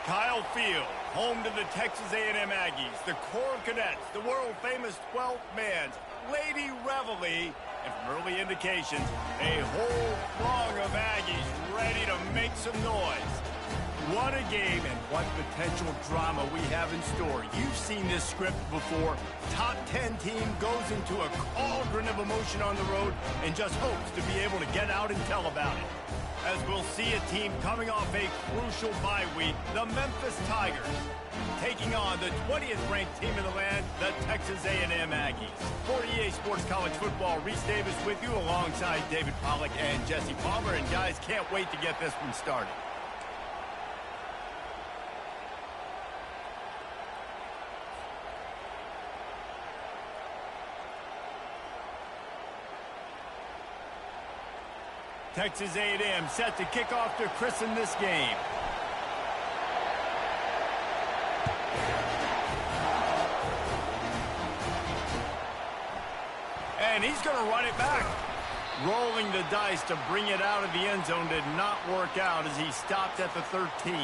Kyle Field, home to the Texas A&M Aggies, the Corps Cadets, the world-famous 12th man, Lady Reveille, and from early indications, a whole throng of Aggies ready to make some noise. What a game and what potential drama we have in store. You've seen this script before. Top 10 team goes into a cauldron of emotion on the road and just hopes to be able to get out and tell about it. As we'll see a team coming off a crucial bye week, the Memphis Tigers, taking on the 20th ranked team in the land, the Texas A&M Aggies. For EA Sports College Football, Reese Davis with you alongside David Pollack and Jesse Palmer. And guys, can't wait to get this one started. Texas A&M set to kick off to christen this game. And he's going to run it back. Rolling the dice to bring it out of the end zone did not work out as he stopped at the 13.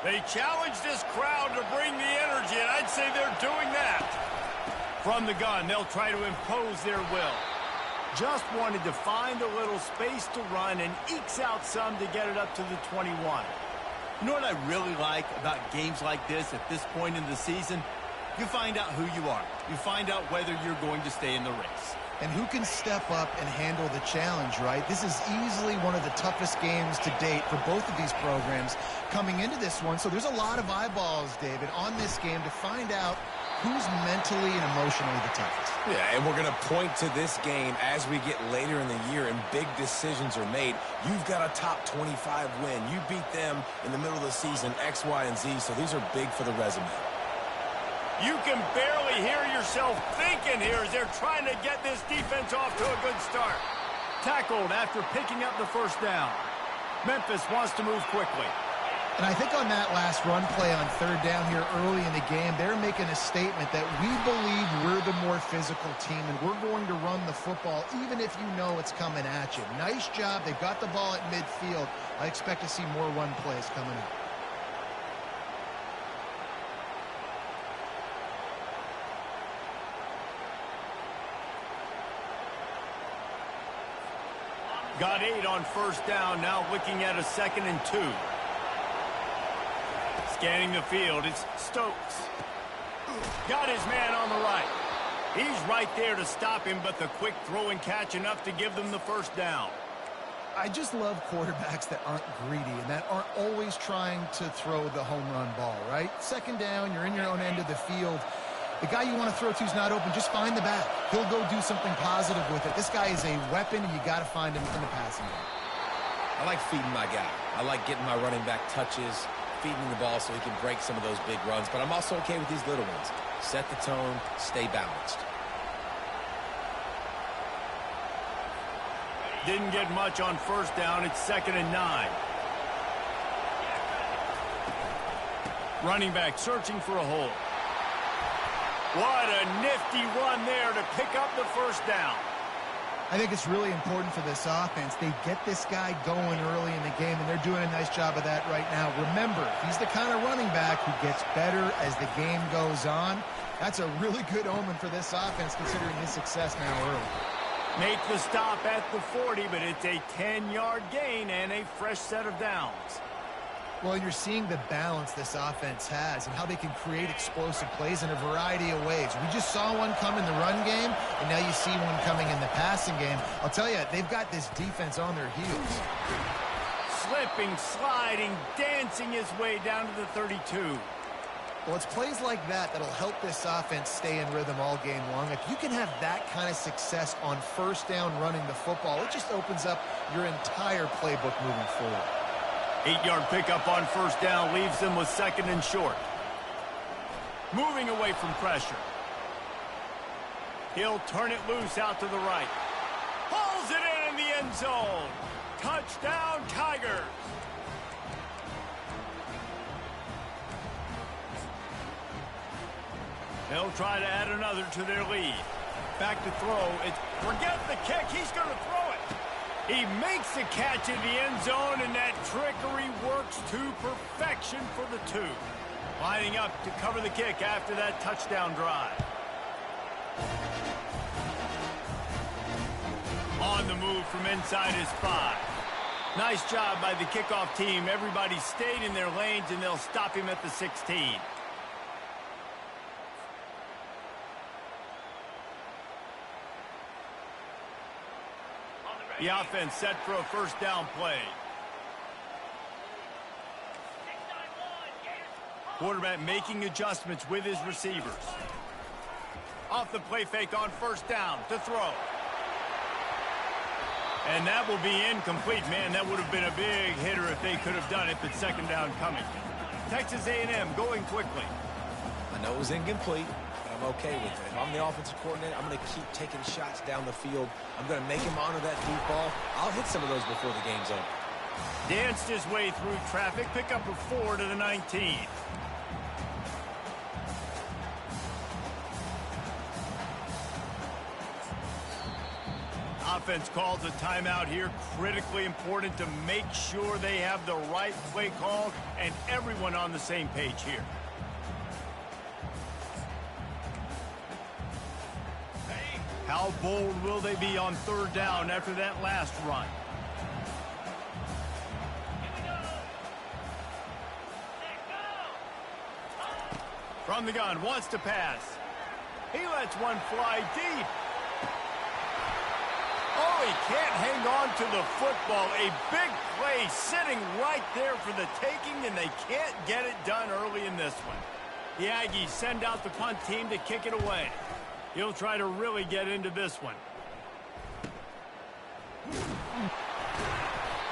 They challenge this crowd to bring the energy, and I'd say they're doing that. From the gun, they'll try to impose their will. Just wanted to find a little space to run and ekes out some to get it up to the 21. You know what I really like about games like this at this point in the season? You find out who you are. You find out whether you're going to stay in the race. And who can step up and handle the challenge, right? This is easily one of the toughest games to date for both of these programs coming into this one. So there's a lot of eyeballs, David, on this game to find out who's mentally and emotionally the toughest. Yeah, and we're going to point to this game as we get later in the year and big decisions are made. You've got a top 25 win. You beat them in the middle of the season, X, Y, and Z, so these are big for the resume. You can barely hear yourself thinking here as they're trying to get this defense off to a good start. Tackled after picking up the first down. Memphis wants to move quickly. And I think on that last run play on third down here early in the game, they're making a statement that we believe we're the more physical team and we're going to run the football even if you know it's coming at you. Nice job. They've got the ball at midfield. I expect to see more run plays coming up. Got 8 on first down, now looking at a 2nd and 2. Scanning the field, it's Stokes. Got his man on the right. He's right there to stop him, but the quick throw and catch enough to give them the first down. I just love quarterbacks that aren't greedy and that aren't always trying to throw the home run ball, right? 2nd down, you're in your own end of the field. The guy you want to throw to is not open. Just find the back. He'll go do something positive with it. This guy is a weapon, and you got to find him in the passing game. I like feeding my guy. I like getting my running back touches, feeding the ball so he can break some of those big runs. But I'm also okay with these little ones. Set the tone, stay balanced. Didn't get much on first down. It's 2nd and 9. Running back searching for a hole. What a nifty run there to pick up the first down. I think it's really important for this offense. They get this guy going early in the game, and they're doing a nice job of that right now. Remember, he's the kind of running back who gets better as the game goes on. That's a really good omen for this offense, considering his success now early. Make the stop at the 40, but it's a 10-yard gain and a fresh set of downs. Well, you're seeing the balance this offense has and how they can create explosive plays in a variety of ways. We just saw one come in the run game, and now you see one coming in the passing game. I'll tell you, they've got this defense on their heels. Slipping, sliding, dancing his way down to the 32. Well, it's plays like that that'll help this offense stay in rhythm all game long. If you can have that kind of success on first down running the football, it just opens up your entire playbook moving forward. 8-yard pickup on first down leaves them with 2nd and short. Moving away from pressure. He'll turn it loose out to the right. Hauls it in the end zone. Touchdown, Tigers. They'll try to add another to their lead. Back to throw. Forget the kick. He's going to throw it. He makes the catch in the end zone, and that trickery works to perfection for the 2. Lining up to cover the kick after that touchdown drive. On the move from inside his 5. Nice job by the kickoff team. Everybody stayed in their lanes, and they'll stop him at the 16. The offense set for a first down play. Quarterback making adjustments with his receivers. Off the play fake on first down to throw. And that will be incomplete. Man, that would have been a big hitter if they could have done it, but second down coming. Texas A&M going quickly. I know it was incomplete, but I'm okay with it. If I'm the offensive coordinator, I'm going to keep taking shots down the field. I'm going to make him honor that deep ball. I'll hit some of those before the game's over. Danced his way through traffic. Pick up a 4 to the 19. Offense calls a timeout here. Critically important to make sure they have the right play call and everyone on the same page here. How bold will they be on third down after that last run? From the gun, wants to pass. He lets one fly deep. Oh, he can't hang on to the football. A big play sitting right there for the taking, and they can't get it done early in this one. The Aggies send out the punt team to kick it away. He'll try to really get into this one.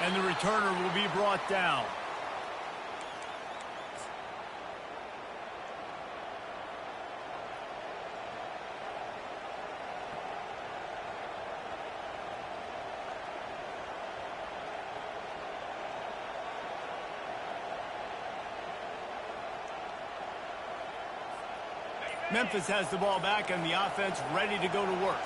And the returner will be brought down. Memphis has the ball back and the offense ready to go to work.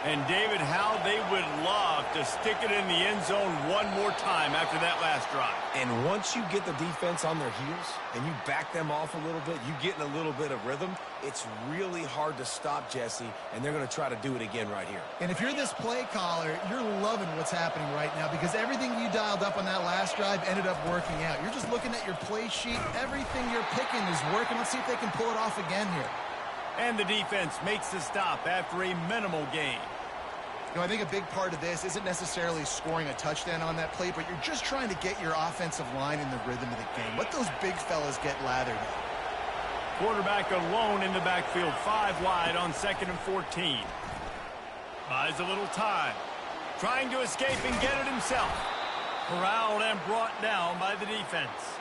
And David, how they would love to stick it in the end zone one more time after that last drive. And once you get the defense on their heels and you back them off a little bit, you get in a little bit of rhythm, it's really hard to stop, Jesse, and they're going to try to do it again right here. And if you're this play caller, you're loving what's happening right now because everything you dialed up on that last drive ended up working out. You're just looking at your play sheet. Everything you're picking is working. Let's see if they can pull it off again here. And the defense makes the stop after a minimal gain. You know, I think a big part of this isn't necessarily scoring a touchdown on that play, but you're just trying to get your offensive line in the rhythm of the game. Let those big fellas get lathered. Quarterback alone in the backfield, 5 wide on 2nd and 14. Buys a little time. Trying to escape and get it himself. Corralled and brought down by the defense.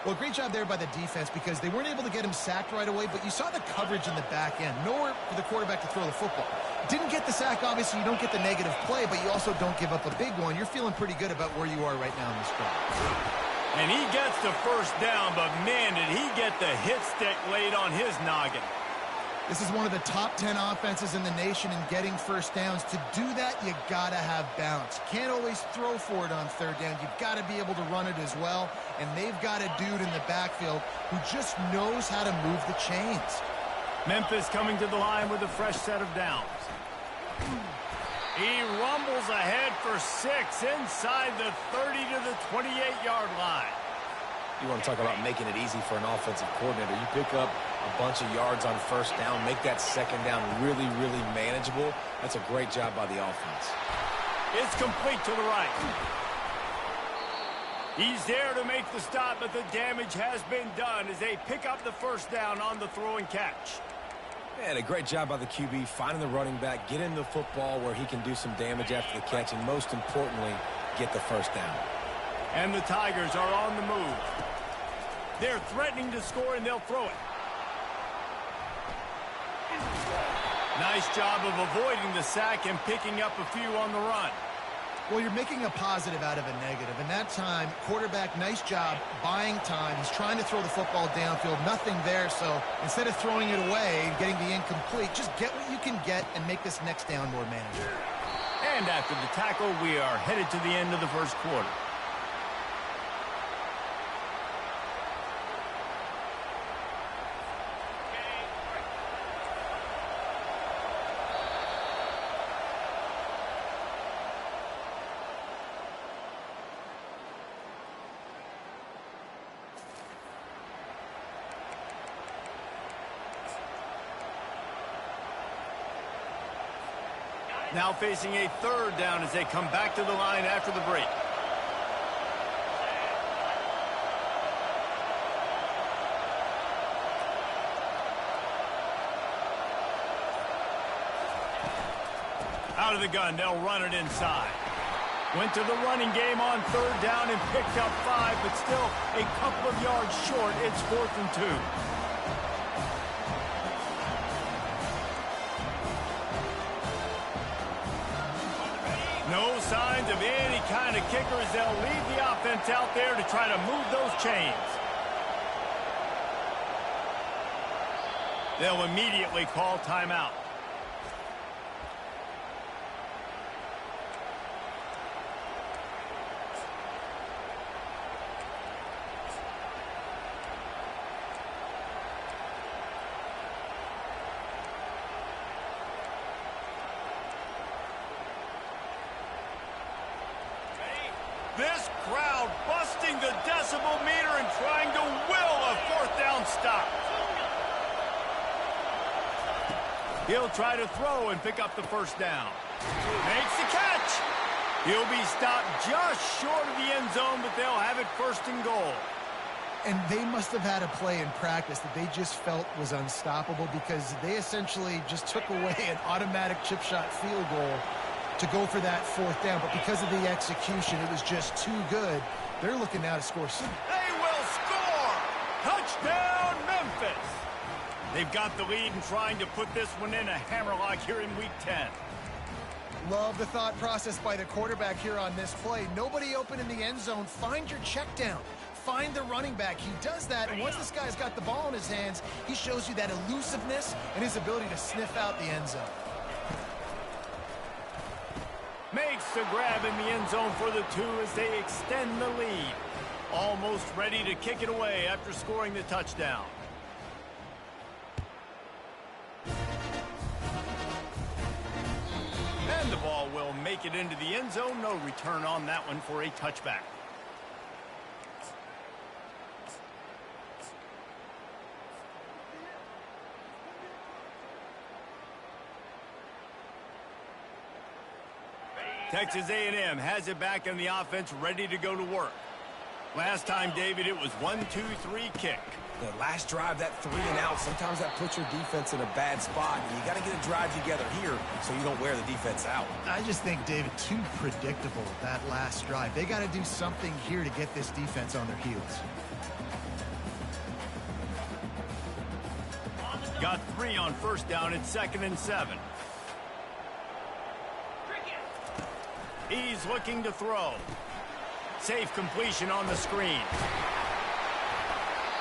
Well, great job there by the defense because they weren't able to get him sacked right away, but you saw the coverage in the back end. Nowhere for the quarterback to throw the football. Didn't get the sack, obviously. You don't get the negative play, but you also don't give up a big one. You're feeling pretty good about where you are right now in this drive. And he gets the first down, but man, did he get the hit stick laid on his noggin. This is one of the top 10 offenses in the nation in getting first downs. To do that, you got to have balance. You can't always throw for it on third down. You've got to be able to run it as well. And they've got a dude in the backfield who just knows how to move the chains. Memphis coming to the line with a fresh set of downs. He rumbles ahead for 6 inside the 30 to the 28-yard line. You want to talk about making it easy for an offensive coordinator. You pick up a bunch of yards on first down, make that second down really, really manageable. That's a great job by the offense. It's complete to the right. He's there to make the stop, but the damage has been done as they pick up the first down on the throw and catch. And a great job by the QB, finding the running back, get in the football where he can do some damage after the catch, and most importantly, get the first down. And the Tigers are on the move. They're threatening to score, and they'll throw it. Nice job of avoiding the sack and picking up a few on the run. Well, you're making a positive out of a negative. And that time, quarterback, nice job buying time. He's trying to throw the football downfield. Nothing there. So instead of throwing it away and getting the incomplete, just get what you can get and make this next down more manageable. And after the tackle, we are headed to the end of the first quarter. Now facing a third down as they come back to the line after the break. Out of the gun, they'll run it inside. Went to the running game on third down and picked up 5, but still a couple of yards short. It's 4th and 2. No signs of any kind of kickers. They'll leave the offense out there to try to move those chains. They'll immediately call timeout. This crowd busting the decibel meter and trying to will a 4th down stop. He'll try to throw and pick up the first down. Makes the catch. He'll be stopped just short of the end zone, but they'll have it 1st and goal. And they must have had a play in practice that they just felt was unstoppable because they essentially just took away an automatic chip shot field goal to go for that 4th down. But because of the execution, it was just too good. They're looking now to score soon. They will score! Touchdown, Memphis! They've got the lead and trying to put this one in a hammerlock here in Week 10. Love the thought process by the quarterback here on this play. Nobody open in the end zone. Find your check down. Find the running back. He does that, and once this guy's got the ball in his hands, he shows you that elusiveness and his ability to sniff out the end zone. Makes the grab in the end zone for the 2 as they extend the lead. Almost ready to kick it away after scoring the touchdown. And the ball will make it into the end zone. No return on that one for a touchback. Texas A&M has it back in the offense, ready to go to work. Last time, David, it was 1-2-3 kick. The last drive, that 3 and out, sometimes that puts your defense in a bad spot. And you got to get a drive together here so you don't wear the defense out. I just think, David, too predictable, that last drive. They got to do something here to get this defense on their heels. Got 3 on 1st down. It's 2nd and 7. He's looking to throw. Safe completion on the screen.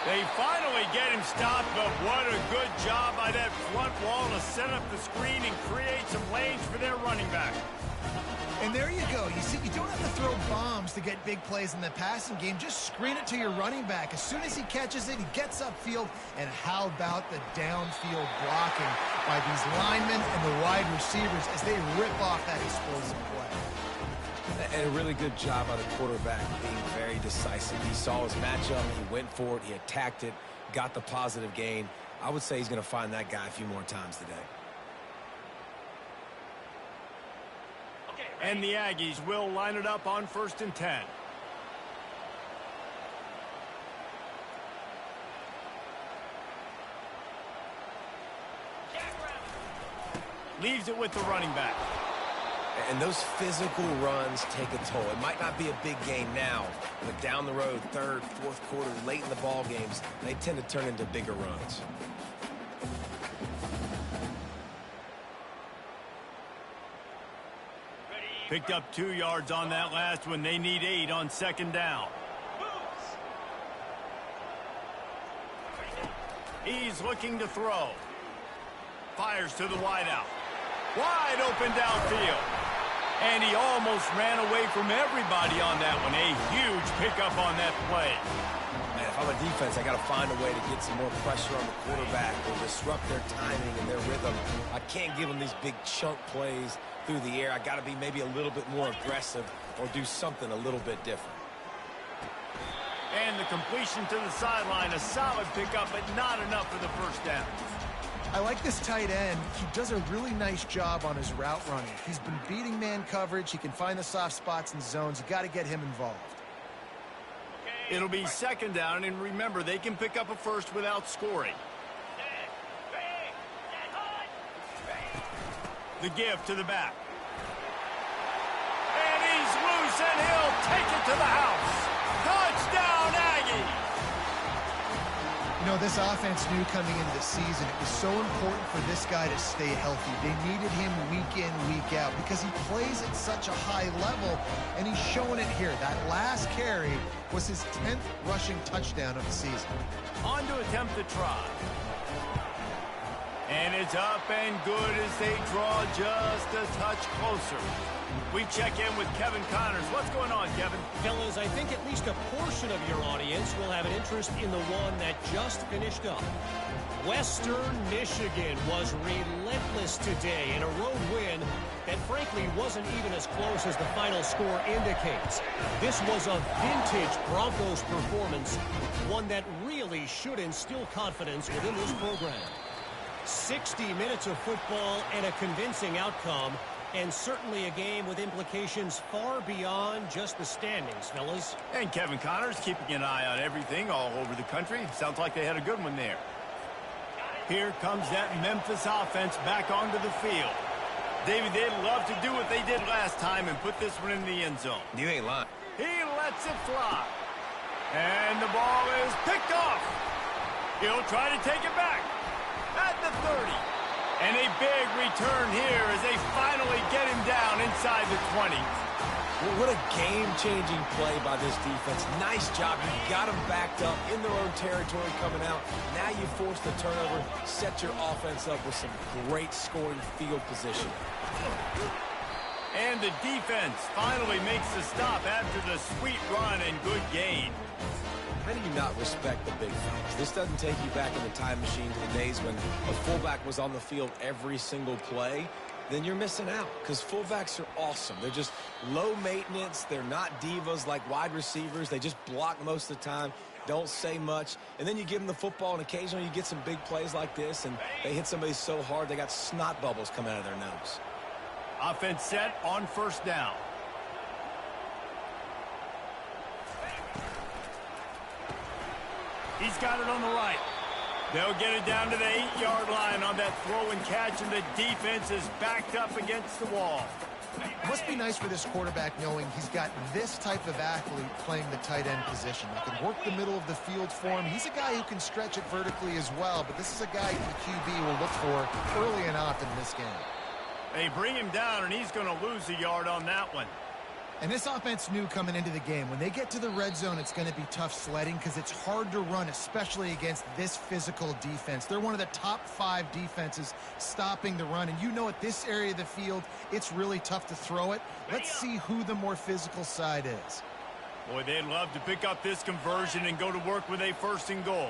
They finally get him stopped, but what a good job by that front wall to set up the screen and create some lanes for their running back. And there you go. You see, you don't have to throw bombs to get big plays in the passing game. Just screen it to your running back. As soon as he catches it, he gets upfield. And how about the downfield blocking by these linemen and the wide receivers as they rip off that explosive play. And a really good job by the quarterback being very decisive. He saw his matchup, he went for it, he attacked it, got the positive gain. I would say he's going to find that guy a few more times today. And the Aggies will line it up on 1st and 10. Leaves it with the running back. And those physical runs take a toll. It might not be a big gain now, but down the road, 3rd, 4th quarter, late in the ball games, they tend to turn into bigger runs. Picked up 2 yards on that last one. They need 8 on second down. He's looking to throw. Fires to the wideout. Wide open downfield. And he almost ran away from everybody on that one. A huge pickup on that play. Man, if I'm a defense, I got to find a way to get some more pressure on the quarterback or disrupt their timing and their rhythm. I can't give them these big chunk plays through the air. I got to be maybe a little bit more aggressive or do something a little bit different. And the completion to the sideline, a solid pickup, but not enough for the first down. I like this tight end. He does a really nice job on his route running. He's been beating man coverage. He can find the soft spots and zones. You got to get him involved. It'll be second down, and remember, they can pick up a first without scoring. The give to the back. And he's loose, and he'll take it to the house. Touchdown, Aggies! You know, this offense knew coming into the season it was so important for this guy to stay healthy. They needed him week in, week out because he plays at such a high level, and he's showing it here. That last carry was his 10th rushing touchdown of the season. On to attempt the try. And it's up and good as they draw just a touch closer. We check in with Kevin Connors. What's going on, Kevin? Fellas, I think at least a portion of your audience will have an interest in the one that just finished up. Western Michigan was relentless today in a road win that frankly wasn't even as close as the final score indicates. This was a vintage Broncos performance, one that really should instill confidence within this program. 60 minutes of football and a convincing outcome, and certainly a game with implications far beyond just the standings, fellas. And Kevin Connors keeping an eye on everything all over the country. Sounds like they had a good one there. Here comes that Memphis offense back onto the field. David, they'd love to do what they did last time and put this one in the end zone. You ain't lying. He lets it fly. And the ball is picked off. He'll try to take it back at the 30. And a big return here as they finally get him down inside the 20. Well, what a game-changing play by this defense. Nice job. You got them backed up in their own territory coming out. Now you force the turnover, set your offense up with some great scoring field position. And the defense finally makes the stop after the sweet run and good gain. How do you not respect the big fellas? This doesn't take you back in the time machine to the days when a fullback was on the field every single play. Then you're missing out because fullbacks are awesome. They're just low maintenance. They're not divas like wide receivers. They just block most of the time, don't say much. And then you give them the football, and occasionally you get some big plays like this, and they hit somebody so hard they got snot bubbles coming out of their nose. Offense set on first down. He's got it on the right. They'll get it down to the 8-yard line on that throw and catch, and the defense is backed up against the wall. It must be nice for this quarterback knowing he's got this type of athlete playing the tight end position. He can work the middle of the field for him. He's a guy who can stretch it vertically as well, but this is a guy the QB will look for early and often in this game. They bring him down, and he's going to lose a yard on that one. And this offense knew coming into the game, when they get to the red zone, it's going to be tough sledding because it's hard to run, especially against this physical defense. They're one of the top 5 defenses stopping the run. And you know at this area of the field, it's really tough to throw it. Let's see who the more physical side is. Boy, they'd love to pick up this conversion and go to work with a 1st and goal.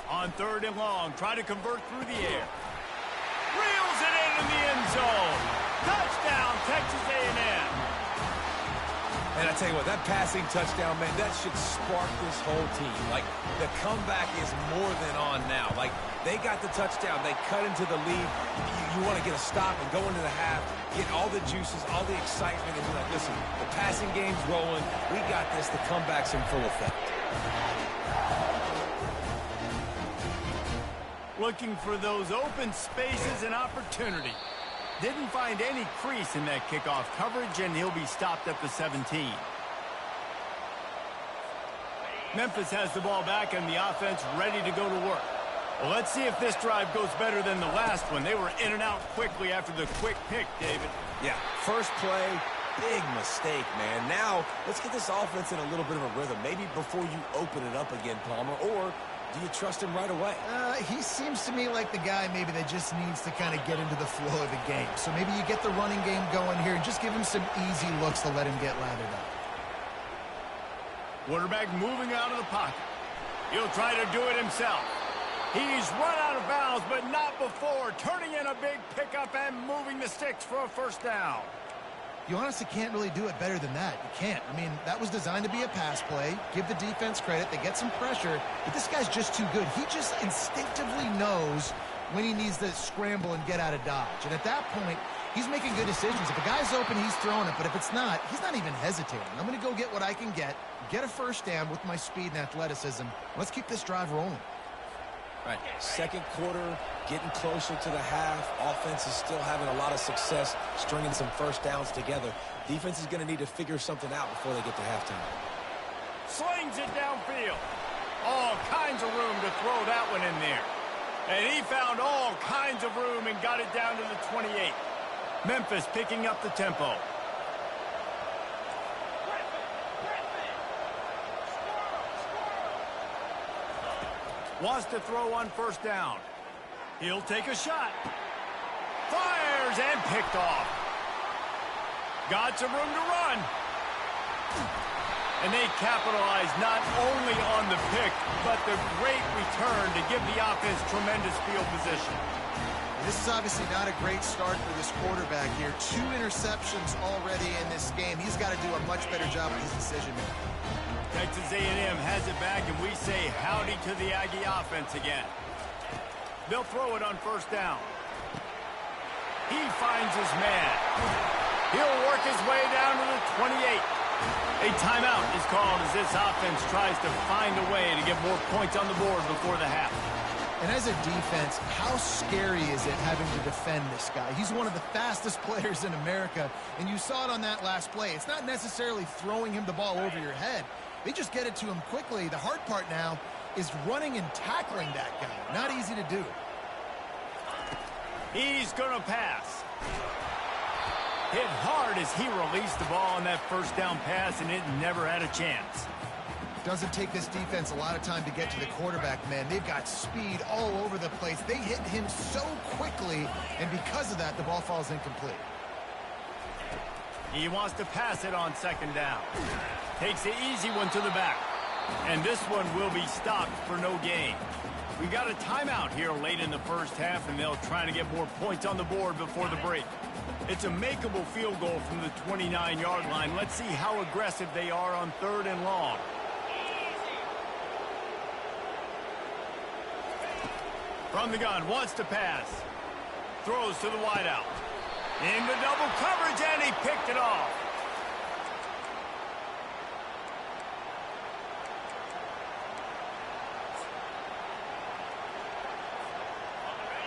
On 3rd and long, try to convert through the air. Reels it in the end zone. Touchdown, Texas A&M. And I tell you what, that passing touchdown, man, that should spark this whole team. Like, the comeback is more than on now. Like, they got the touchdown. They cut into the lead. You want to get a stop and go into the half, get all the juices, all the excitement, and be like, listen, the passing game's rolling. We got this. The comeback's in full effect. Looking for those open spaces and opportunity. Didn't find any crease in that kickoff coverage, and he'll be stopped at the 17. Memphis has the ball back, and the offense ready to go to work. Well, let's see if this drive goes better than the last one. They were in and out quickly after the quick pick, David. Yeah, first play, big mistake, man. Now, let's get this offense in a little bit of a rhythm. Maybe before you open it up again, Palmer, or do you trust him right away? He seems to me like the guy maybe that just needs to kind of get into the flow of the game. So maybe you get the running game going here and just give him some easy looks to let him get lathered up. Quarterback moving out of the pocket. He'll try to do it himself. He's run out of bounds, but not before turning in a big pickup and moving the sticks for a first down. You honestly can't really do it better than that. You can't. I mean, that was designed to be a pass play. Give the defense credit. They get some pressure, but this guy's just too good. He just instinctively knows when he needs to scramble and get out of dodge. And at that point, he's making good decisions. If a guy's open, he's throwing it. But if it's not, he's not even hesitating. I'm going to go get what I can get a first down with my speed and athleticism. Let's keep this drive rolling. Right. Second quarter, getting closer to the half. Offense is still having a lot of success stringing some first downs together. Defense is going to need to figure something out before they get to halftime. Slings it downfield. All kinds of room to throw that one in there. And he found all kinds of room and got it down to the 28. Memphis picking up the tempo. Wants to throw on first down. He'll take a shot. Fires and picked off. Got some room to run. And they capitalize not only on the pick, but the great return to give the offense tremendous field position. This is obviously not a great start for this quarterback here. 2 interceptions already in this game. He's got to do a much better job with his decision-making. Texas A&M has it back, and we say howdy to the Aggie offense again. They'll throw it on first down. He finds his man. He'll work his way down to the 28. A timeout is called as this offense tries to find a way to get more points on the board before the half. And as a defense, how scary is it having to defend this guy? He's one of the fastest players in America, and you saw it on that last play. It's not necessarily throwing him the ball over your head. They just get it to him quickly. The hard part now is running and tackling that guy. Not easy to do. He's going to pass. Hit hard as he released the ball on that first down pass, and it never had a chance. Doesn't take this defense a lot of time to get to the quarterback, man. They've got speed all over the place. They hit him so quickly, and because of that, the ball falls incomplete. He wants to pass it on second down. Takes the easy one to the back. And this one will be stopped for no gain. We've got a timeout here late in the first half, and they'll try to get more points on the board before the break. It's a makeable field goal from the 29-yard line. Let's see how aggressive they are on 3rd and long. From the gun, wants to pass. Throws to the wideout. Into double coverage, and he picked it off.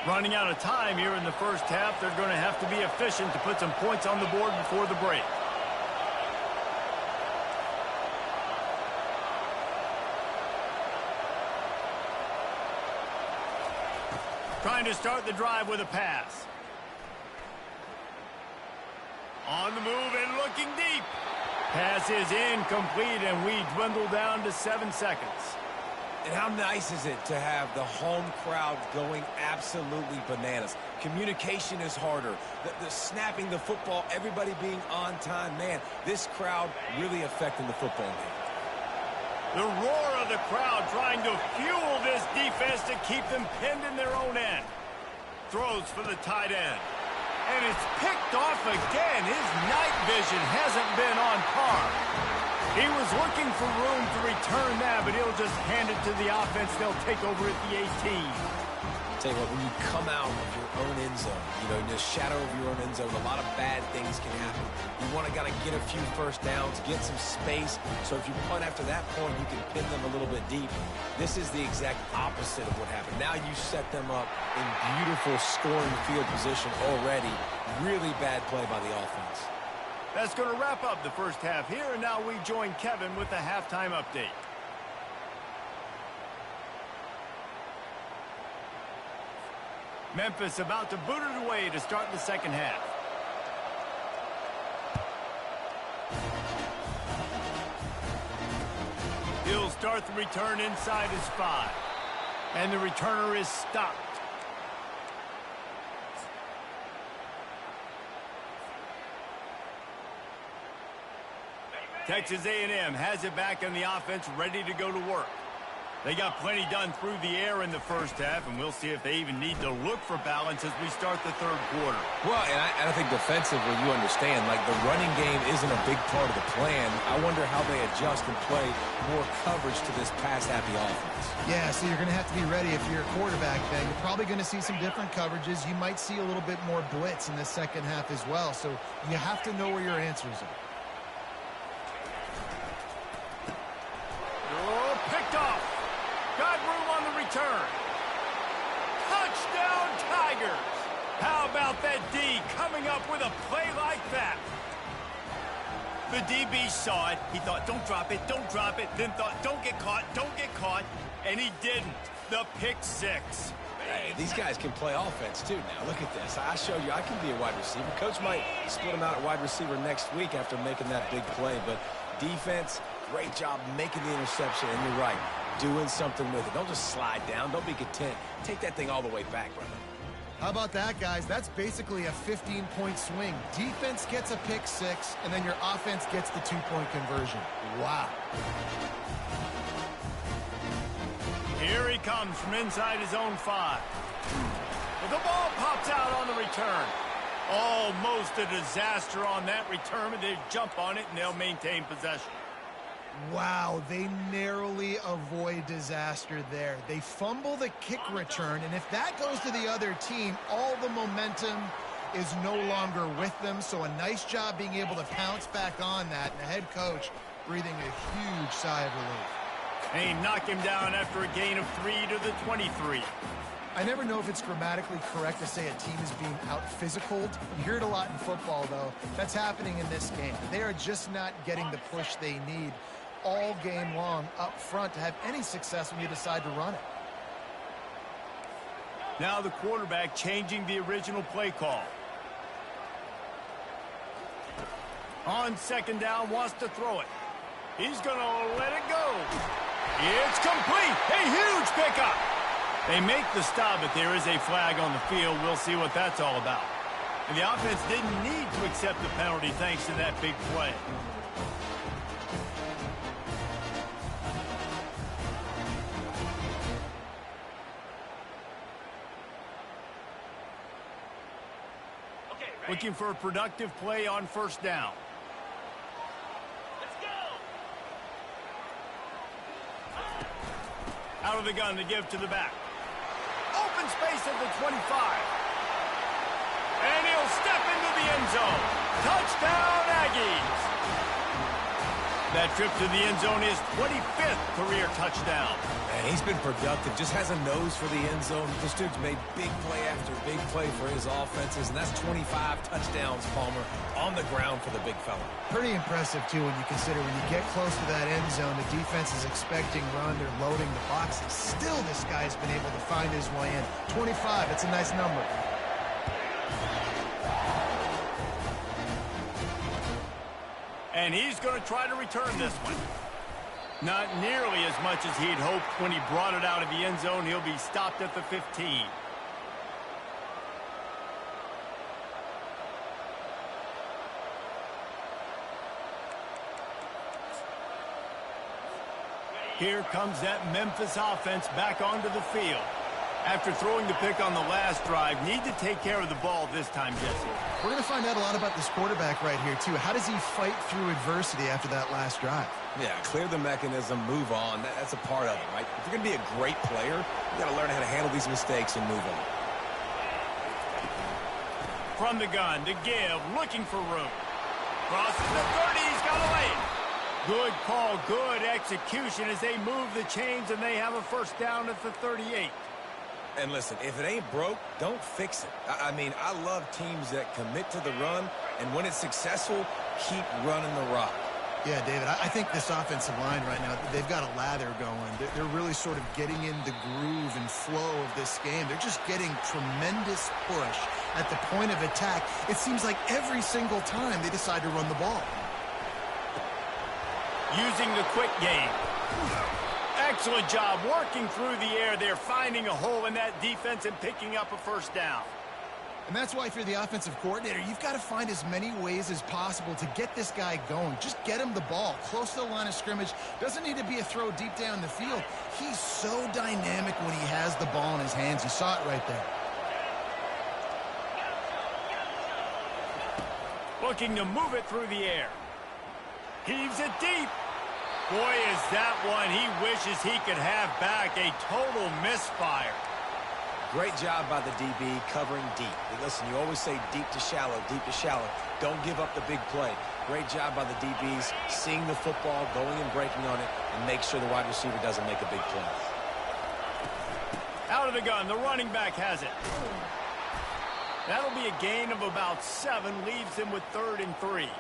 Running out of time here in the first half. They're going to have to be efficient to put some points on the board before the break. Trying to start the drive with a pass. On the move and looking deep. Pass is incomplete, and we dwindle down to 7 seconds. And how nice is it to have the home crowd going absolutely bananas? Communication is harder. The snapping the football, everybody being on time. Man, this crowd really affecting the football game. The roar of the crowd trying to fuel this defense to keep them pinned in their own end. Throws for the tight end. And it's picked off again. His night vision hasn't been on par. He was looking for room to return that, but he'll just hand it to the offense. They'll take over at the 18. Tell you what, when you come out of your own end zone, in the shadow of your own end zone, a lot of bad things can happen. You want to get a few first downs, get some space, so if you punt after that point, you can pin them a little bit deep. This is the exact opposite of what happened. Now you set them up in beautiful scoring field position already. Really bad play by the offense. That's going to wrap up the first half here, and now we join Kevin with the halftime update. Memphis about to boot it away to start the second half. start the return inside his 5. And the returner is stopped. Texas A&M has it back on the offense, ready to go to work. They got plenty done through the air in the first half, and we'll see if they even need to look for balance as we start the third quarter. Well, and I think defensively, you understand, like the running game isn't a big part of the plan. I wonder how they adjust and play more coverage to this pass-happy offense. Yeah, so you're going to have to be ready if you're a quarterback then. You're probably going to see some different coverages. You might see a little bit more blitz in the second half as well, so you have to know where your answers are. Oh, picked off. Got room on the return. Touchdown, Tigers. How about that D coming up with a play like that? The DB saw it. He thought, don't drop it, don't drop it. Then thought, don't get caught, and he didn't. The pick 6. Hey, these guys can play offense, too, now. Look at this. I showed you I can be a wide receiver. Coach might split him out at wide receiver next week after making that big play, but defense, great job making the interception, and you're right, doing something with it. Don't just slide down. Don't be content. Take that thing all the way back, brother. How about that, guys? That's basically a 15-point swing. Defense gets a pick 6, and then your offense gets the 2-point conversion. Wow. Here he comes from inside his own 5. But the ball pops out on the return. Almost a disaster on that return, but they jump on it, and they'll maintain possession. Wow, they narrowly avoid disaster there. They fumble the kick return, and if that goes to the other team, all the momentum is no longer with them. So a nice job being able to pounce back on that, and the head coach breathing a huge sigh of relief. And he knocked him down after a gain of 3 to the 23. I never know if it's grammatically correct to say a team is being out-physicaled. You hear it a lot in football, though. That's happening in this game. They are just not getting the push they need all game long up front to have any success when you decide to run it. Now the quarterback changing the original play call. On second down, wants to throw it. He's going to let it go. It's complete. A huge pickup. They make the stop, but there is a flag on the field. We'll see what that's all about. And the offense didn't need to accept the penalty thanks to that big play. Looking for a productive play on first down. Let's go. Out of the gun to give to the back. Open space at the 25. And he'll step into the end zone. Touchdown, Aggies. That trip to the end zone is 25th career touchdown. And he's been productive, just has a nose for the end zone. This dude's made big play after big play for his offenses, and that's 25 touchdowns, Palmer, on the ground for the big fella. Pretty impressive, too, when you consider when you get close to that end zone, the defense is expecting run, they're loading the boxes. Still, this guy's been able to find his way in. 25, that's a nice number. And he's going to try to return this one. Not nearly as much as he'd hoped when he brought it out of the end zone. He'll be stopped at the 15. Here comes that Memphis offense back onto the field. After throwing the pick on the last drive, need to take care of the ball this time, Jesse. We're going to find out a lot about this quarterback right here, too. How does he fight through adversity after that last drive? Yeah, clear the mechanism, move on. That's a part of it, right? If you're going to be a great player, you got to learn how to handle these mistakes and move on. From the gun to give, looking for room. Crosses the 30, he's got a lane. Good call, good execution as they move the chains and they have a first down at the 38. And listen, if it ain't broke, don't fix it. I mean, I love teams that commit to the run, and when it's successful, keep running the rock. Yeah, David, I think this offensive line right now, they've got a lather going. They're really sort of getting in the groove and flow of this game. They're just getting tremendous push at the point of attack. It seems like every single time they decide to run the ball. Using the quick game. Excellent job working through the air there, finding a hole in that defense and picking up a first down. And that's why if you're the offensive coordinator, you've got to find as many ways as possible to get this guy going. Just get him the ball close to the line of scrimmage. Doesn't need to be a throw deep down the field. He's so dynamic when he has the ball in his hands. You saw it right there. Looking to move it through the air. Heaves it deep. Boy, is that one he wishes he could have back. A total misfire. Great job by the DB covering deep. Hey, listen, you always say deep to shallow, deep to shallow. Don't give up the big play. Great job by the DBs seeing the football, going and breaking on it, and make sure the wide receiver doesn't make a big play. Out of the gun, the running back has it. That'll be a gain of about 7, leaves him with 3rd and 3.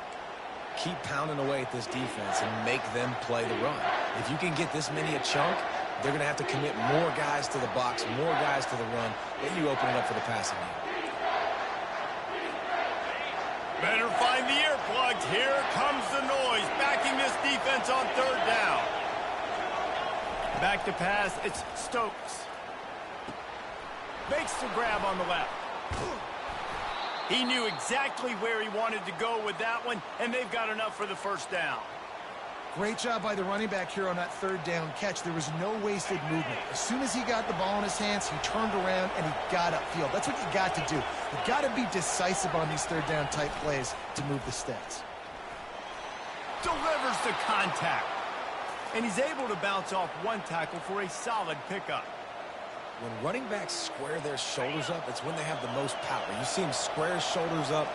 Keep pounding away at this defense and make them play the run. If you can get this many a chunk, they're going to have to commit more guys to the box, more guys to the run. Then you open it up for the passing game. Better find the earplugs. Here comes the noise, backing this defense on 3rd down. Back to pass, it's Stokes. Makes the grab on the left. He knew exactly where he wanted to go with that one, and they've got enough for the first down. Great job by the running back here on that 3rd down catch. There was no wasted movement. As soon as he got the ball in his hands, he turned around and he got upfield. That's what you got to do. You got to be decisive on these 3rd down type plays to move the sticks. Delivers the contact. And he's able to bounce off one tackle for a solid pickup. When running backs square their shoulders up, it's when they have the most power. You see him square his shoulders up,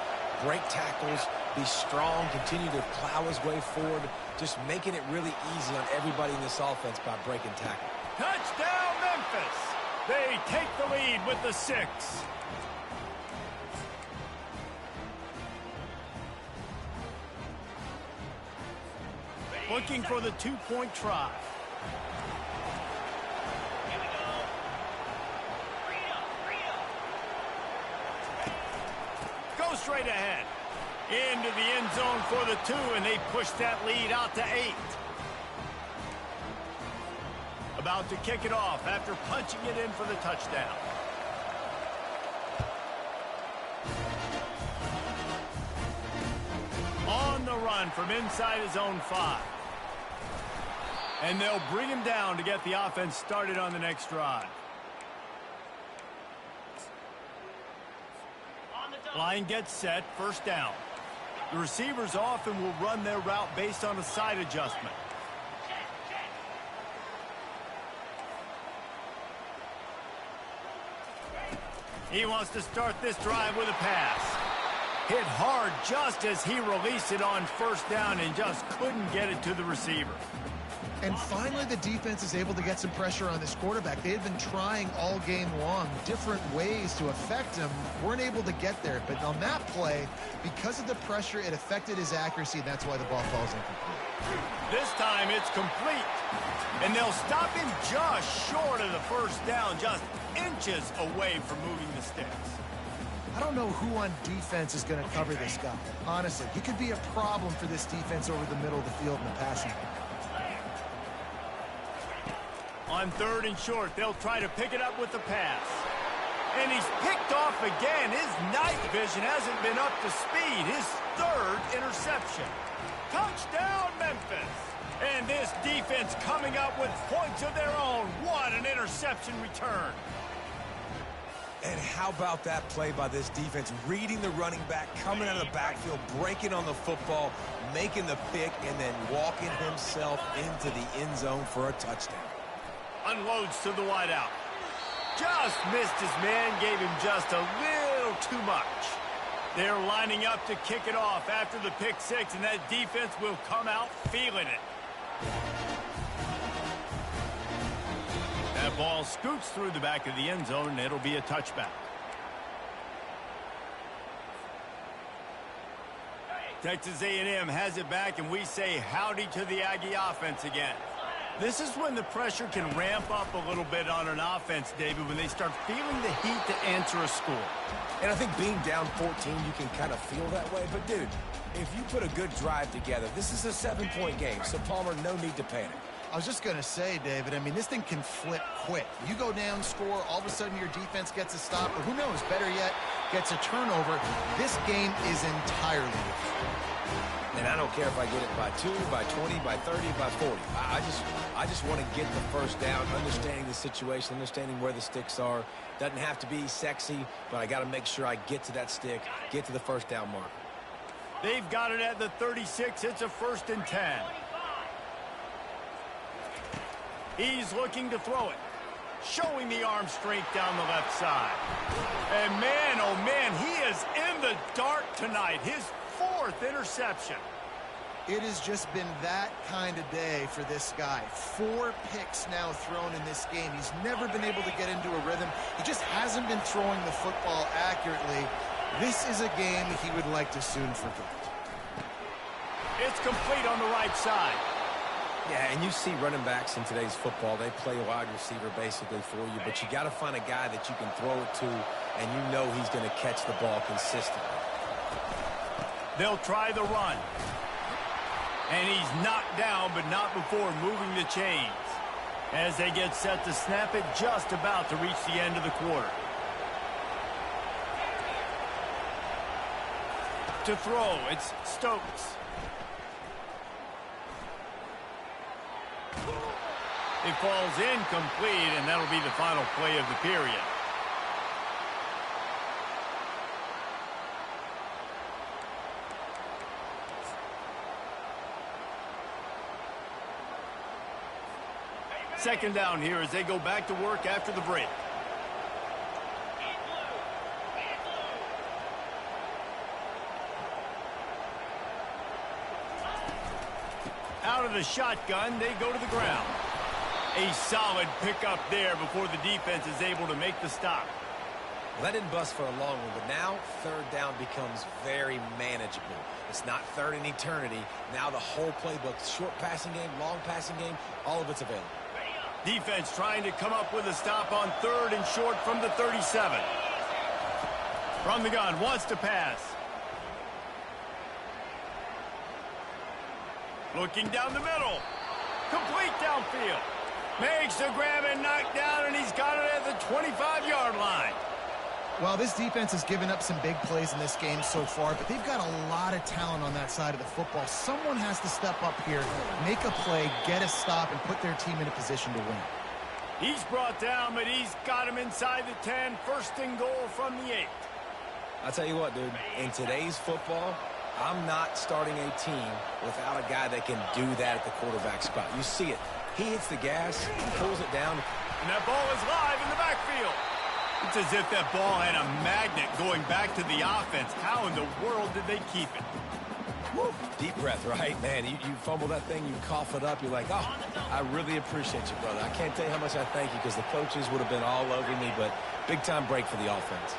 break tackles, be strong, continue to plow his way forward, just making it really easy on everybody in this offense by breaking tackle. Touchdown, Memphis! They take the lead with the 6. Looking for the 2-point try. Go straight ahead. Into the end zone for the 2, and they push that lead out to 8. About to kick it off after punching it in for the touchdown. On the run from inside his own 5. And they'll bring him down to get the offense started on the next drive. Line gets set, first down. The receivers often will run their route based on a side adjustment. He wants to start this drive with a pass. Hit hard just as he released it on first down and just couldn't get it to the receiver. And finally, the defense is able to get some pressure on this quarterback. They had been trying all game long different ways to affect him. Weren't able to get there. But on that play, because of the pressure, it affected his accuracy, and that's why the ball falls incomplete. This time, it's complete. And they'll stop him just short of the first down, just inches away from moving the sticks. I don't know who on defense is going to cover this guy. Honestly, he could be a problem for this defense over the middle of the field in the passing game. On 3rd and short, they'll try to pick it up with the pass. And he's picked off again. His night vision hasn't been up to speed. His 3rd interception. Touchdown, Memphis. And this defense coming up with points of their own. What an interception return. And how about that play by this defense? Reading the running back, coming out of the backfield, breaking on the football, making the pick, and then walking himself into the end zone for a touchdown. Unloads to the wideout. Just missed his man, gave him just a little too much. They're lining up to kick it off after the pick 6, and that defense will come out feeling it. That ball scoots through the back of the end zone, and it'll be a touchback. Texas A&M has it back, and we say howdy to the Aggie offense again. This is when the pressure can ramp up a little bit on an offense, David, when they start feeling the heat to answer a score. And I think being down 14, you can kind of feel that way. But, dude, if you put a good drive together, this is a 7-point game, so, Palmer, no need to panic. I was just going to say, David, I mean, this thing can flip quick. You go down, score, all of a sudden your defense gets a stop, or who knows, better yet, gets a turnover. This game is entirely different. And I don't care if I get it by 2, by 20, by 30, by 40. I just want to get the first down, understanding the situation, understanding where the sticks are. Doesn't have to be sexy, but I got to make sure I get to that stick, get to the first down marker. They've got it at the 36. It's a 1st and 10. He's looking to throw it. Showing the arm strength down the left side. And man, oh man, he is in the dark tonight. His 4th interception. It has just been that kind of day for this guy. 4 picks now thrown in this game. He's never been able to get into a rhythm. He just hasn't been throwing the football accurately. This is a game he would like to soon forget. It's complete on the right side. Yeah, and you see running backs in today's football, they play wide receiver basically for you, but you got to find a guy that you can throw it to, and you know he's going to catch the ball consistently. They'll try the run. And he's knocked down, but not before moving the chains. As they get set to snap it, just about to reach the end of the quarter. To throw, it's Stokes. It falls incomplete, and that'll be the final play of the period. Second down here as they go back to work after the break. Out of the shotgun, they go to the ground. A solid pickup there before the defense is able to make the stop. Well, that didn't bust for a long one, but now 3rd down becomes very manageable. It's not 3rd in eternity. Now the whole playbook, short passing game, long passing game, all of it's available. Defense trying to come up with a stop on 3rd and short from the 37. From the gun, wants to pass. Looking down the middle. Complete downfield. Makes the grab and knock down, and he's got it at the 25-yard line. Well, this defense has given up some big plays in this game so far, but they've got a lot of talent on that side of the football. Someone has to step up here, make a play, get a stop, and put their team in a position to win. He's brought down, but he's got him inside the 10. 1st and goal from the 8. I'll tell you what, dude, in today's football, I'm not starting a team without a guy that can do that at the quarterback spot. You see it. He hits the gas, pulls it down. And that ball is live in the backfield. It's as if that ball had a magnet going back to the offense. How in the world did they keep it? Woo. Deep breath, right? Man, you fumble that thing, you cough it up, you're like, oh, I really appreciate you, brother. I can't tell you how much I thank you because the coaches would have been all over me, but big-time break for the offense.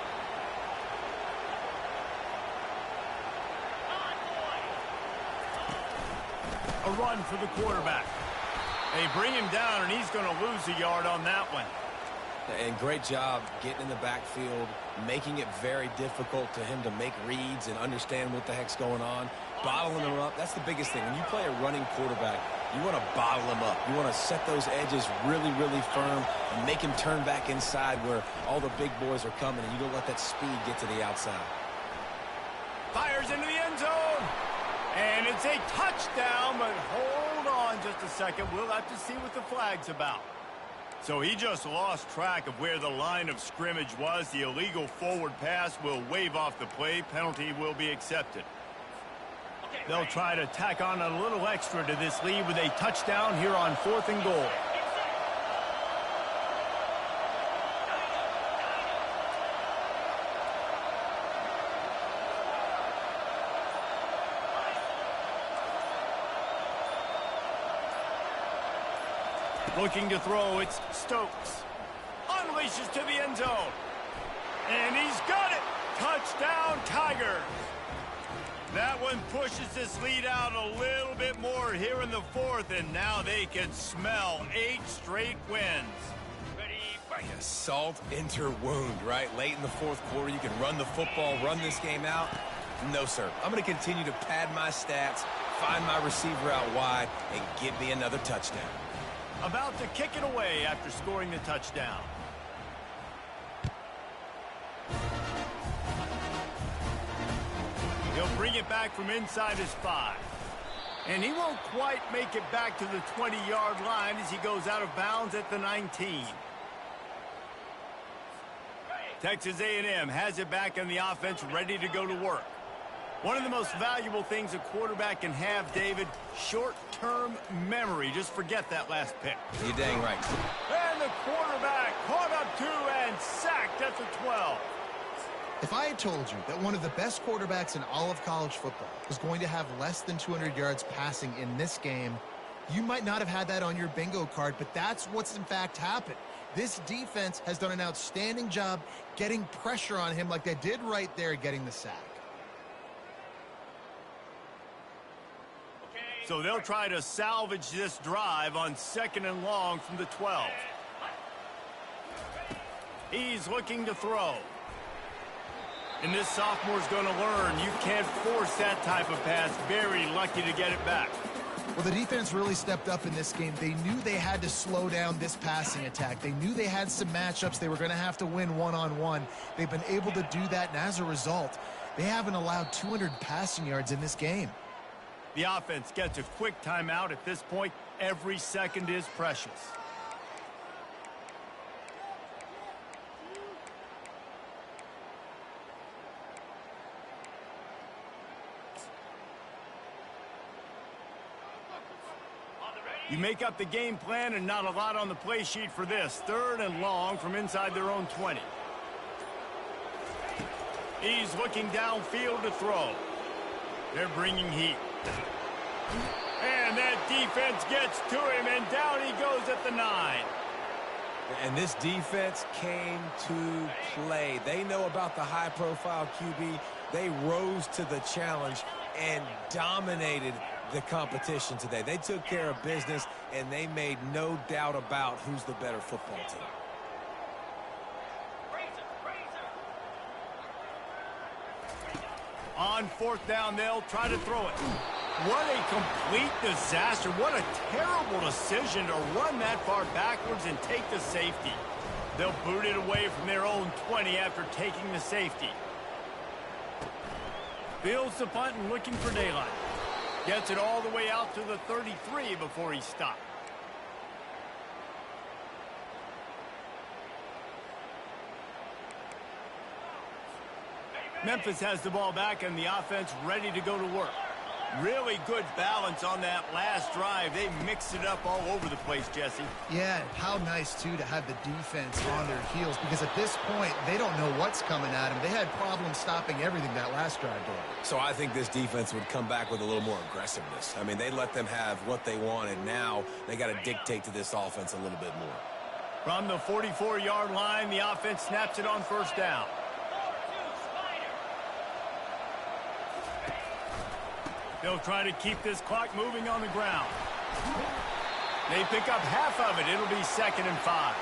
A run for the quarterback. They bring him down, and he's going to lose a yard on that one. And great job getting in the backfield, making it very difficult to him to make reads and understand what the heck's going on. Bottling him up, that's the biggest thing. When you play a running quarterback, you want to bottle him up. You want to set those edges really, really firm and make him turn back inside where all the big boys are coming, and you don't let that speed get to the outside. Fires into the end zone. And it's a touchdown, but hold on just a second. We'll have to see what the flag's about. So he just lost track of where the line of scrimmage was. The illegal forward pass will wave off the play. Penalty will be accepted. They'll try to tack on a little extra to this lead with a touchdown here on 4th and goal. Looking to throw, it's Stokes. Unleashes to the end zone. And he's got it. Touchdown, Tigers. That one pushes this lead out a little bit more here in the 4th, and now they can smell 8 straight wins. Ready, salt enter wound, right? Late in the 4th quarter, you can run the football, run this game out. No, sir. I'm going to continue to pad my stats, find my receiver out wide, and give me another touchdown. About to kick it away after scoring the touchdown. He'll bring it back from inside his 5. And he won't quite make it back to the 20-yard line as he goes out of bounds at the 19. Texas A&M has it back in the offense, ready to go to work. One of the most valuable things a quarterback can have, David, short-term memory. Just forget that last pick. You're dang right. And the quarterback caught up 2 and sacked at the 12. If I had told you that one of the best quarterbacks in all of college football was going to have less than 200 yards passing in this game, you might not have had that on your bingo card, but that's what's in fact happened. This defense has done an outstanding job getting pressure on him like they did right there getting the sack. So they'll try to salvage this drive on 2nd and long from the 12. He's looking to throw. And this sophomore's going to learn you can't force that type of pass. Very lucky to get it back. Well, the defense really stepped up in this game. They knew they had to slow down this passing attack. They knew they had some matchups they were going to have to win one-on-one. They've been able to do that, and as a result, they haven't allowed 200 passing yards in this game. The offense gets a quick timeout at this point. Every second is precious. You make up the game plan and not a lot on the play sheet for this. 3rd and long from inside their own 20. He's looking downfield to throw. They're bringing heat. And that defense gets to him, and down he goes at the 9. And this defense came to play. They know about the high-profile QB. They rose to the challenge and dominated the competition today. They took care of business, and they made no doubt about who's the better football team. On 4th down, they'll try to throw it. What a complete disaster. What a terrible decision to run that far backwards and take the safety. They'll boot it away from their own 20 after taking the safety. Fields the punt and looking for daylight. Gets it all the way out to the 33 before he stopped. Memphis has the ball back and the offense ready to go to work. Really good balance on that last drive. They mixed it up all over the place, Jesse. Yeah, how nice, too, to have the defense on their heels, because at this point, they don't know what's coming at them. They had problems stopping everything that last drive did. So I think this defense would come back with a little more aggressiveness. I mean, they let them have what they wanted. Now they got to dictate to this offense a little bit more. From the 44-yard line, the offense snaps it on 1st down. They'll try to keep this clock moving on the ground. They pick up half of it. It'll be 2nd and 5.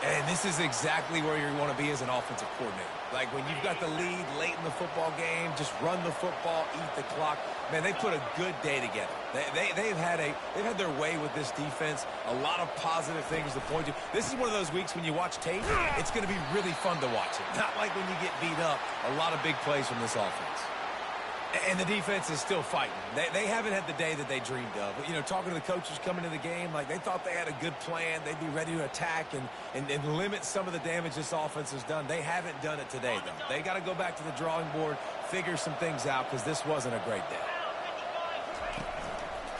And this is exactly where you want to be as an offensive coordinator. Like when you've got the lead late in the football game, just run the football, eat the clock. Man, they put a good day together. They've had their way with this defense. A lot of positive things to point to. This is one of those weeks when you watch tape, it's going to be really fun to watch it. Not like when you get beat up. A lot of big plays from this offense. And the defense is still fighting. They haven't had the day that they dreamed of. But, you know, talking to the coaches coming to the game, like they thought they had a good plan. They'd be ready to attack and limit some of the damage this offense has done. They haven't done it today, though. They got to go back to the drawing board, figure some things out, because this wasn't a great day.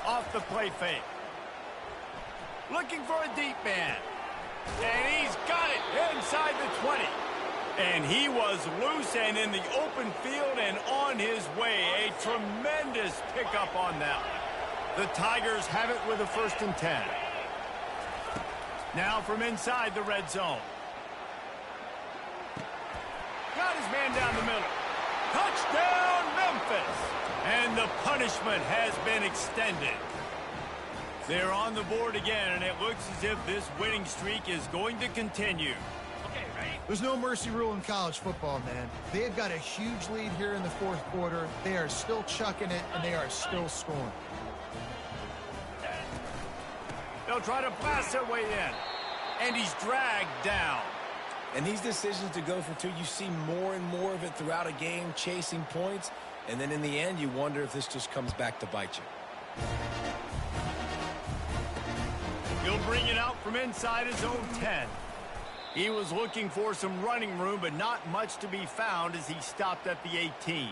Off the play fake. Looking for a deep man. And he's got it inside the 20. And he was loose and in the open field and on his way. A tremendous pickup on that. The Tigers have it with a 1st and 10. Now from inside the red zone. Got his man down the middle. Touchdown, Memphis! And the punishment has been extended. They're on the board again, and it looks as if this winning streak is going to continue. There's no mercy rule in college football, man. They've got a huge lead here in the 4th quarter. They are still chucking it, and they are still scoring. They'll They'll try to blast their way in. And he's dragged down. And these decisions to go for two, you see more and more of it throughout a game, chasing points. And then in the end, you wonder if this just comes back to bite you. He'll bring it out from inside his own 10. He was looking for some running room, but not much to be found as he stopped at the 18.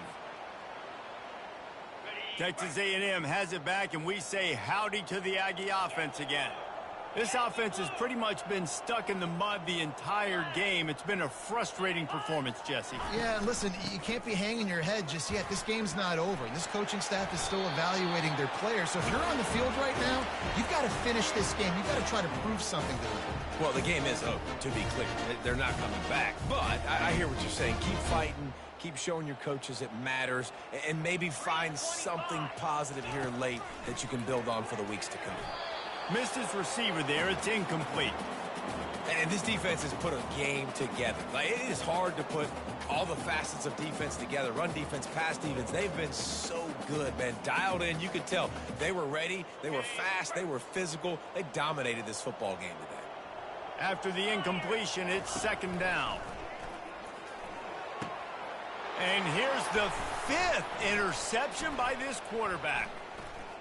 Texas A&M has it back, and we say howdy to the Aggie offense again. This offense has pretty much been stuck in the mud the entire game. It's been a frustrating performance, Jesse. Yeah, and listen, you can't be hanging your head just yet. This game's not over. This coaching staff is still evaluating their players. So if you're on the field right now, you've got to finish this game. You've got to try to prove something to them. Well, the game is over, to be clear. They're not coming back. But I hear what you're saying. Keep fighting. Keep showing your coaches it matters. And maybe find something positive here late that you can build on for the weeks to come. Missed his receiver there. It's incomplete. And this defense has put a game together. Like, it is hard to put all the facets of defense together. Run defense, pass defense. They've been so good, man. Dialed in. You could tell they were ready. They were fast. They were physical. They dominated this football game today. After the incompletion, it's second down. And here's the 5th interception by this quarterback.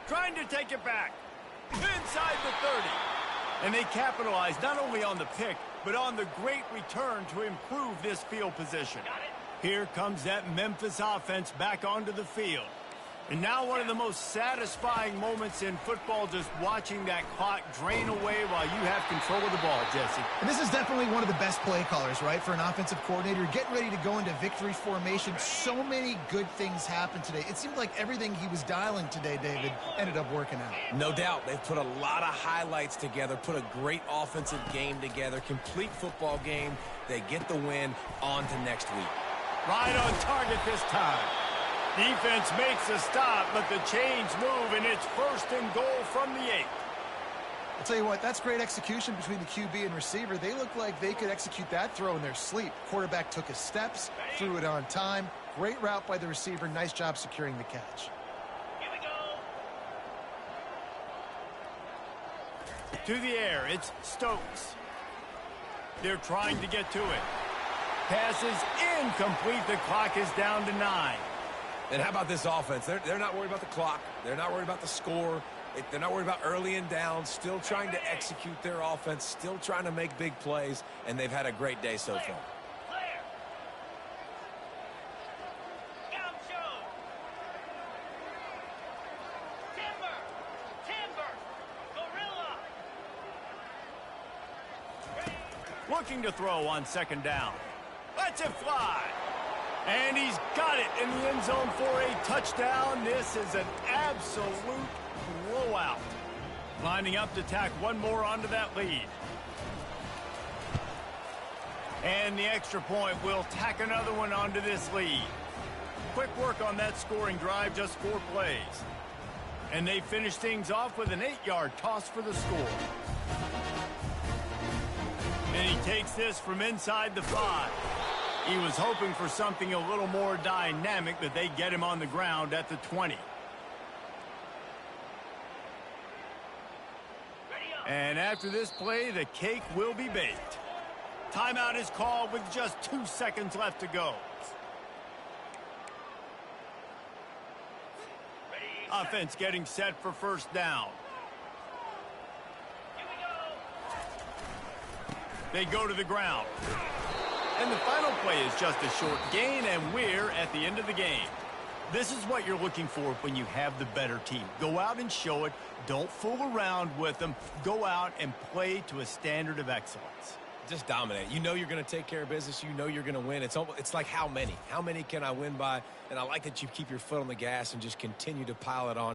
Trying to take it back. Inside the 30. And they capitalized not only on the pick, but on the great return to improve this field position. Here comes that Memphis offense back onto the field. And now one of the most satisfying moments in football, just watching that clock drain away while you have control of the ball, Jesse. And this is definitely one of the best play callers, right, for an offensive coordinator. Getting ready to go into victory formation. So many good things happened today. It seemed like everything he was dialing today, David, ended up working out. No doubt. They've put a lot of highlights together, put a great offensive game together, complete football game. They get the win. On to next week. Right on target this time. Defense makes a stop, but the chains move, and it's 1st and goal from the 8. I'll tell you what, that's great execution between the QB and receiver. They look like they could execute that throw in their sleep. Quarterback took his steps, threw it on time. Great route by the receiver. Nice job securing the catch. Here we go. To the air, it's Stokes. They're trying to get to it. Pass is incomplete. The clock is down to 9. And how about this offense? They're not worried about the clock. They're not worried about the score. They're not worried about early and down. Still trying to execute their offense. Still trying to make big plays. And they've had a great day so far. Looking to throw on second down. Lets it fly. And he's got it in the end zone for a touchdown. This is an absolute blowout. Lining up to tack one more onto that lead. And the extra point will tack another one onto this lead. Quick work on that scoring drive, just 4 plays. And they finish things off with an 8-yard toss for the score. And he takes this from inside the 5. He was hoping for something a little more dynamic, but they get him on the ground at the 20. And after this play, the cake will be baked. Timeout is called with just 2 seconds left to go. Offense getting set for first down. They go to the ground. And the final play is just a short gain, and we're at the end of the game. This is what you're looking for when you have the better team. Go out and show it. Don't fool around with them. Go out and play to a standard of excellence. Just dominate. You know you're going to take care of business. You know you're going to win. It's like how many? How many can I win by? And I like that you keep your foot on the gas and just continue to pile it on.